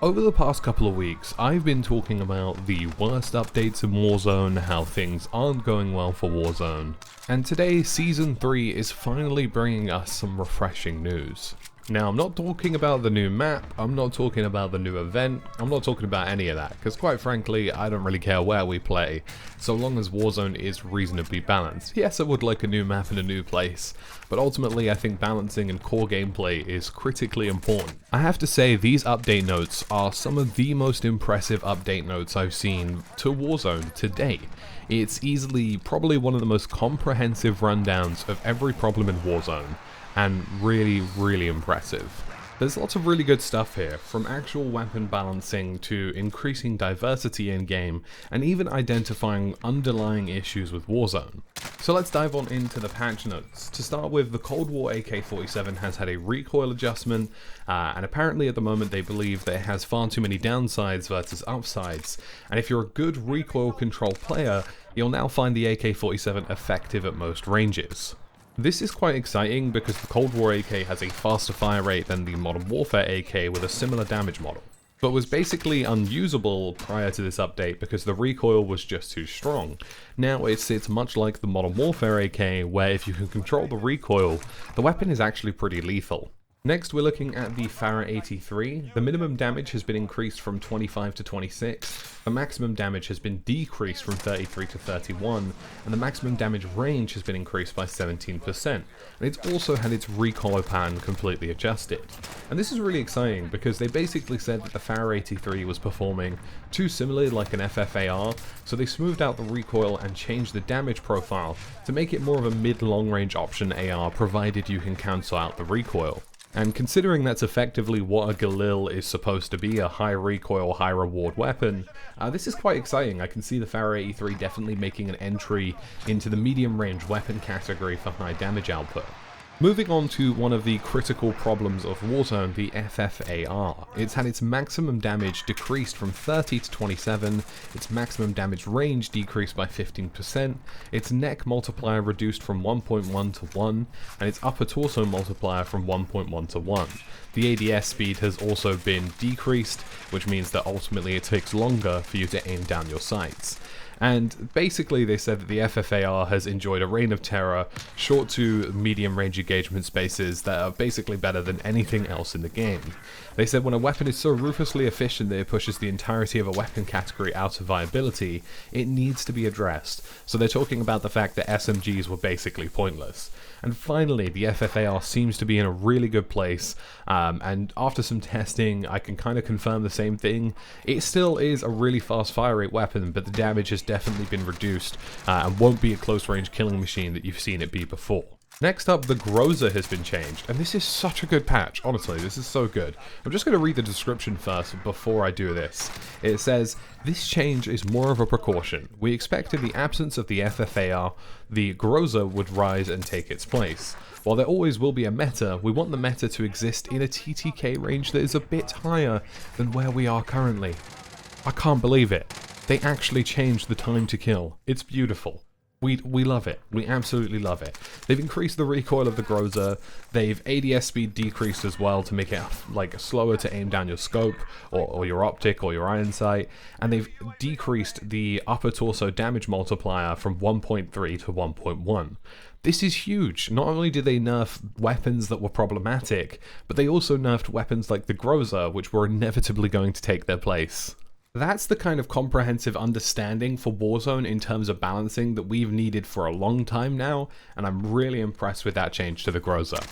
Over the past couple of weeks, I've been talking about the worst updates in Warzone, how things aren't going well for Warzone, and today Season 3 is finally bringing us some refreshing news. Now, I'm not talking about the new map, I'm not talking about the new event, I'm not talking about any of that, because quite frankly, I don't really care where we play, so long as Warzone is reasonably balanced. Yes, I would like a new map in a new place, but ultimately I think balancing and core gameplay is critically important. I have to say, these update notes are some of the most impressive update notes I've seen to Warzone to date. It's easily probably one of the most comprehensive rundowns of every problem in Warzone, and really impressive. There's lots of really good stuff here, from actual weapon balancing to increasing diversity in game, and even identifying underlying issues with Warzone. So let's dive on into the patch notes. To start with, the Cold War AK-47 has had a recoil adjustment, and apparently at the moment they believe that it has far too many downsides versus upsides, and if you're a good recoil control player, you'll now find the AK-47 effective at most ranges. This is quite exciting because the Cold War AK has a faster fire rate than the Modern Warfare AK with a similar damage model, but was basically unusable prior to this update because the recoil was just too strong. Now it sits much like the Modern Warfare AK, where if you can control the recoil, the weapon is actually pretty lethal. Next, we're looking at the FARA 83. The minimum damage has been increased from 25 to 26, the maximum damage has been decreased from 33 to 31, and the maximum damage range has been increased by 17%, and it's also had its recoil pattern completely adjusted. And this is really exciting because they basically said that the FARA 83 was performing too similarly like an FFAR, so they smoothed out the recoil and changed the damage profile to make it more of a mid-long range option AR, provided you can cancel out the recoil. And considering that's effectively what a Galil is supposed to be, a high recoil, high reward weapon, this is quite exciting. I can see the FARA 83 definitely making an entry into the medium range weapon category for high damage output. Moving on to one of the critical problems of Warzone, the FFAR. It's had its maximum damage decreased from 30 to 27, its maximum damage range decreased by 15%, its neck multiplier reduced from 1.1 to 1, and its upper torso multiplier from 1.1 to 1. The ADS speed has also been decreased, which means that ultimately it takes longer for you to aim down your sights. And basically they said that the FFAR has enjoyed a reign of terror, short to medium range engagement spaces that are basically better than anything else in the game. They said when a weapon is so ruthlessly efficient that it pushes the entirety of a weapon category out of viability, it needs to be addressed. So they're talking about the fact that SMGs were basically pointless. And finally, the FFAR seems to be in a really good place, and after some testing, I can kind of confirm the same thing. It still is a really fast fire rate weapon, but the damage has definitely been reduced, and won't be a close range killing machine that you've seen it be before. Next up, the Groza has been changed, and this is such a good patch. Honestly, this is so good. I'm just going to read the description first before I do this. It says, "This change is more of a precaution. We expect in the absence of the FFAR, the Groza would rise and take its place. While there always will be a meta, we want the meta to exist in a TTK range that is a bit higher than where we are currently." I can't believe it. They actually changed the time to kill. It's beautiful. We love it. We absolutely love it. They've increased the recoil of the Groza, they've ADS speed decreased as well to make it like slower to aim down your scope or your optic or your iron sight, and they've decreased the upper torso damage multiplier from 1.3 to 1.1. This is huge. Not only did they nerf weapons that were problematic, but they also nerfed weapons like the Groza, which were inevitably going to take their place. That's the kind of comprehensive understanding for Warzone in terms of balancing that we've needed for a long time now, and I'm really impressed with that change to the Groza.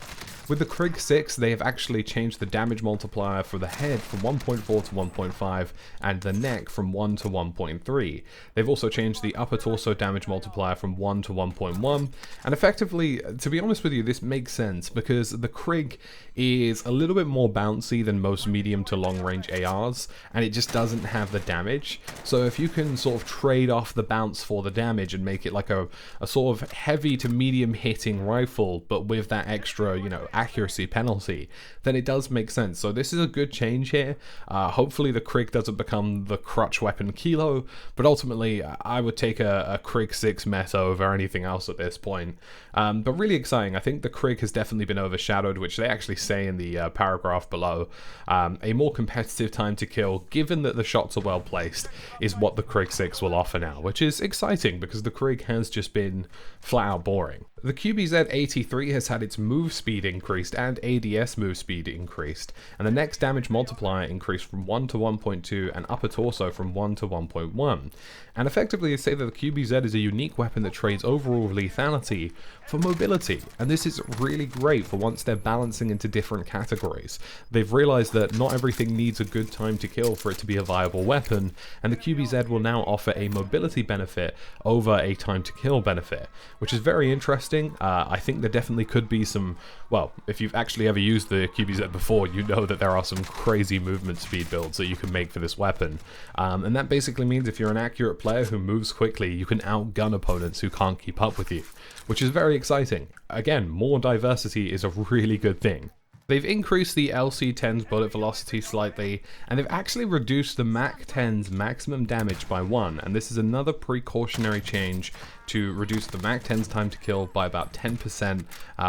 With the Krig 6, they have actually changed the damage multiplier for the head from 1.4 to 1.5 and the neck from 1 to 1.3. They've also changed the upper torso damage multiplier from 1 to 1.1, and effectively, to be honest with you, this makes sense because the Krig is a little bit more bouncy than most medium to long range ARs, and it just doesn't have the damage. So if you can sort of trade off the bounce for the damage and make it like a sort of heavy to medium hitting rifle, but with that extra, accuracy penalty, then it does make sense. So this is a good change here. Hopefully the Krig doesn't become the crutch weapon Kilo, but ultimately I would take a Krig 6 meta over anything else at this point. But really exciting. I think the Krig has definitely been overshadowed, which they actually say in the paragraph below. A more competitive time to kill, given that the shots are well placed, is what the Krig 6 will offer now, which is exciting because the Krig has just been flat out boring. The QBZ-83 has had its move speed increased and ADS move speed increased, and the next damage multiplier increased from 1 to 1.2 and upper torso from 1 to 1.1. And effectively they say that the QBZ is a unique weapon that trades overall lethality for mobility, and this is really great for once they're balancing into different categories. They've realized that not everything needs a good time to kill for it to be a viable weapon, and the QBZ will now offer a mobility benefit over a time to kill benefit, which is very interesting. I think there definitely could be some, well, if you've actually ever used the QBZ before, you know that there are some crazy movement speed builds that you can make for this weapon. And that basically means if you're an accurate player who moves quickly, you can outgun opponents who can't keep up with you, which is very exciting. Again, more diversity is a really good thing. They've increased the LC-10's bullet velocity slightly, and they've actually reduced the MAC-10's maximum damage by 1, and this is another precautionary change to reduce the MAC-10's time to kill by about 10%,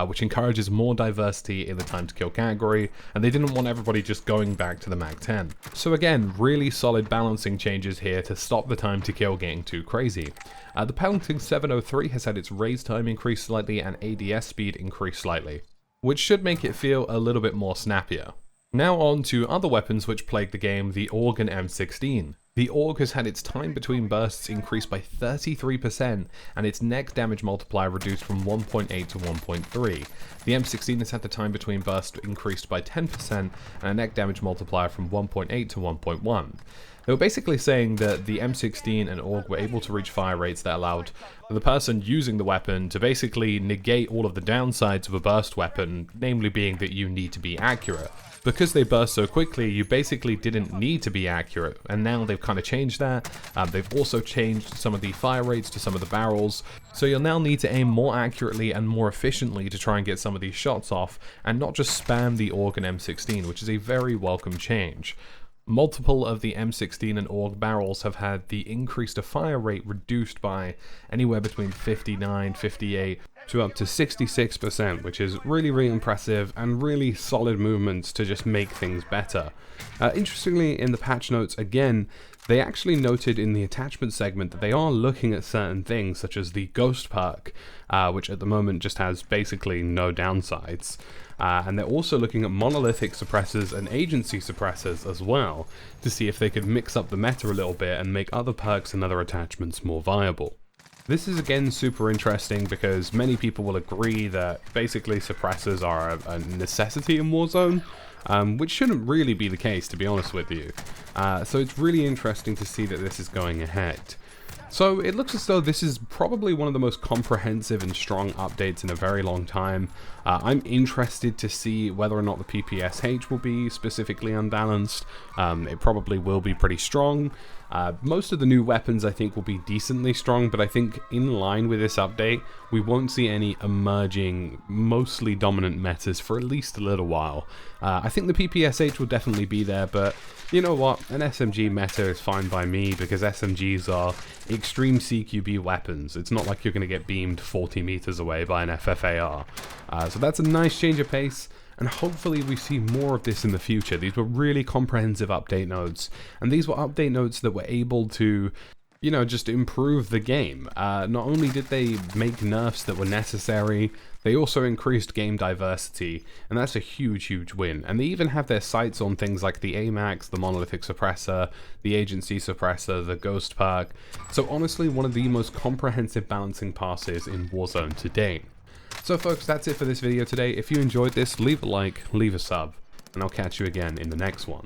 which encourages more diversity in the time to kill category, and they didn't want everybody just going back to the MAC-10. So again, really solid balancing changes here to stop the time to kill getting too crazy. The Palantir 703 has had its raise time increase slightly and ADS speed increase slightly, which should make it feel a little bit more snappier. Now on to other weapons which plague the game, the Aug and M16. The Aug has had its time between bursts increased by 33% and its neck damage multiplier reduced from 1.8 to 1.3. The M16 has had the time between bursts increased by 10% and a neck damage multiplier from 1.8 to 1.1. They were basically saying that the M16 and Aug were able to reach fire rates that allowed the person using the weapon to basically negate all of the downsides of a burst weapon, namely being that you need to be accurate. Because they burst so quickly, you basically didn't need to be accurate, and now they've kind of changed that. They've also changed some of the fire rates to some of the barrels, so you'll now need to aim more accurately and more efficiently to try and get some of these shots off, and not just spam the Aug and M16, which is a very welcome change. Multiple of the M16 and Aug barrels have had the increase to fire rate reduced by anywhere between 59, 58 to up to 66%, which is really impressive and really solid movements to just make things better. Interestingly, in the patch notes again, they actually noted in the attachment segment that they are looking at certain things such as the Ghost perk, which at the moment just has basically no downsides. And they're also looking at monolithic suppressors and agency suppressors as well, to see if they could mix up the meta a little bit and make other perks and other attachments more viable. This is again super interesting because many people will agree that basically suppressors are a necessity in Warzone, which shouldn't really be the case, to be honest with you. So it's really interesting to see that this is going ahead. So it looks as though this is probably one of the most comprehensive and strong updates in a very long time. I'm interested to see whether or not the PPSH will be specifically unbalanced. It probably will be pretty strong. Most of the new weapons I think will be decently strong, but I think in line with this update, we won't see any emerging, mostly dominant metas for at least a little while. I think the PPSH will definitely be there, but you know what, an SMG meta is fine by me because SMGs are extreme CQB weapons. It's not like you're going to get beamed 40 meters away by an FFAR. So that's a nice change of pace, and hopefully we see more of this in the future. These were really comprehensive update notes, and these were update notes that were able to, you know, just improve the game. Not only did they make nerfs that were necessary, they also increased game diversity, and that's a huge win. And they even have their sights on things like the AMAX, the monolithic suppressor, the agency suppressor, the ghost perk. So honestly, one of the most comprehensive balancing passes in Warzone to date. So folks, that's it for this video today. If you enjoyed this, leave a like, leave a sub, and I'll catch you again in the next one.